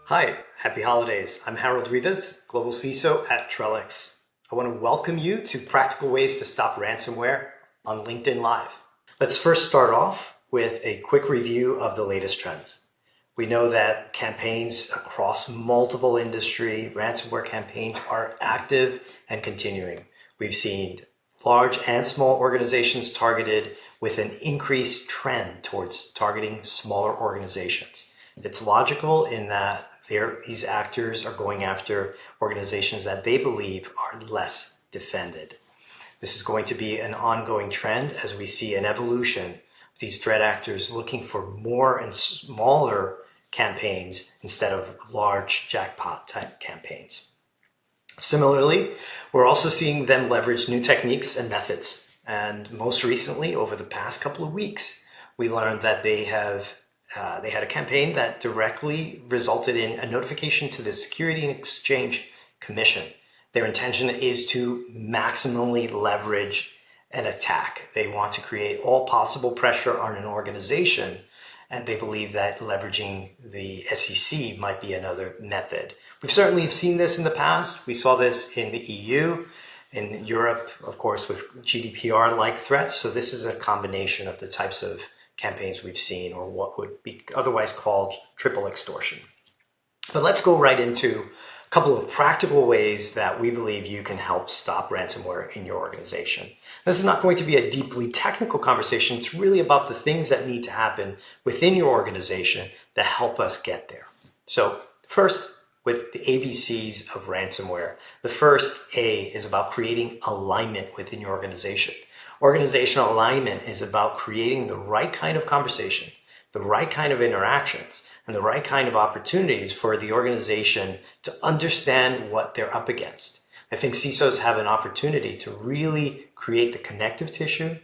Hi, happy holidays. I'm Harold Rivas, Global CISO at Trellix. I want to welcome you to Practical Ways to Stop Ransomware on LinkedIn Live. Let's first start off with a quick review of the latest trends. We know that campaigns across multiple industry ransomware campaigns are active and continuing. We've seen large and small organizations targeted with an increased trend towards targeting smaller organizations. It's logical in that these actors are going after organizations that they believe are less defended. This is going to be an ongoing trend as we see an evolution of these threat actors looking for more and smaller campaigns instead of large jackpot type campaigns. Similarly, we're also seeing them leverage new techniques and methods. And most recently, over the past couple of weeks, we learned that they had a campaign that directly resulted in a notification to the Security and Exchange Commission. Their intention is to maximally leverage an attack. They want to create all possible pressure on an organization, and they believe that leveraging the SEC might be another method. We've certainly seen this in the past. We saw this in the EU, in Europe, of course, with GDPR-like threats. So this is a combination of the types of campaigns we've seen, or what would be otherwise called triple extortion. But let's go right into a couple of practical ways that we believe you can help stop ransomware in your organization. This is not going to be a deeply technical conversation. It's really about the things that need to happen within your organization to help us get there. So first, with the ABCs of ransomware, the first A is about creating alignment within your organization. Organizational alignment is about creating the right kind of conversation, the right kind of interactions, and the right kind of opportunities for the organization to understand what they're up against. I think CISOs have an opportunity to really create the connective tissue,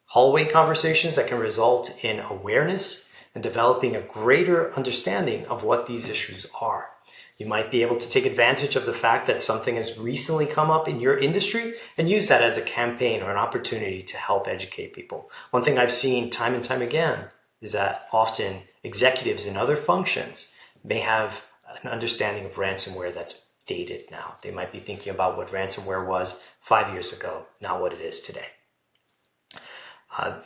hallway conversations that can result in awareness and developing a greater understanding of what these issues are. You might be able to take advantage of the fact that something has recently come up in your industry and use that as a campaign or an opportunity to help educate people. One thing I've seen time and time again is that often executives in other functions may have an understanding of ransomware that's dated now. They might be thinking about what ransomware was 5 years ago, not what it is today.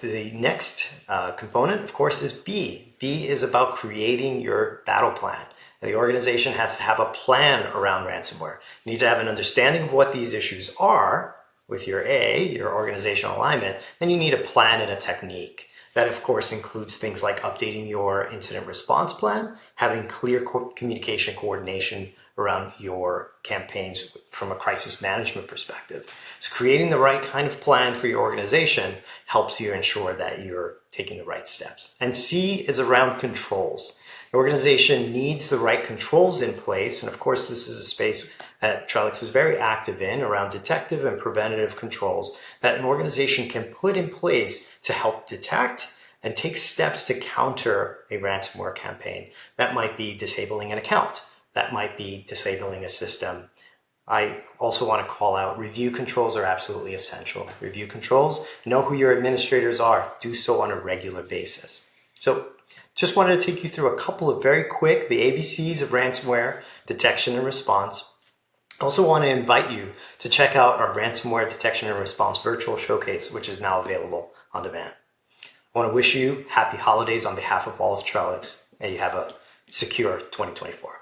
The next component, of course, is B. B is about creating your battle plan. The organization has to have a plan around ransomware. You need to have an understanding of what these issues are with your A, your organizational alignment. Then you need a plan and a technique. That, of course, includes things like updating your incident response plan, having clear communication coordination around your campaigns from a crisis management perspective. So creating the right kind of plan for your organization helps you ensure that you're taking the right steps. And C is around controls. The organization needs the right controls in place. And of course, this is a space that Trellix is very active in around detective and preventative controls that an organization can put in place to help detect and take steps to counter a ransomware campaign. That might be disabling an account. That might be disabling a system. I also want to call out review controls are absolutely essential. Review controls, know who your administrators are. Do so on a regular basis. So just wanted to take you through a couple of very quick, the ABCs of ransomware detection and response. I also want to invite you to check out our ransomware detection and response virtual showcase, which is now available on demand. I want to wish you happy holidays on behalf of all of Trellix, and you have a secure 2024.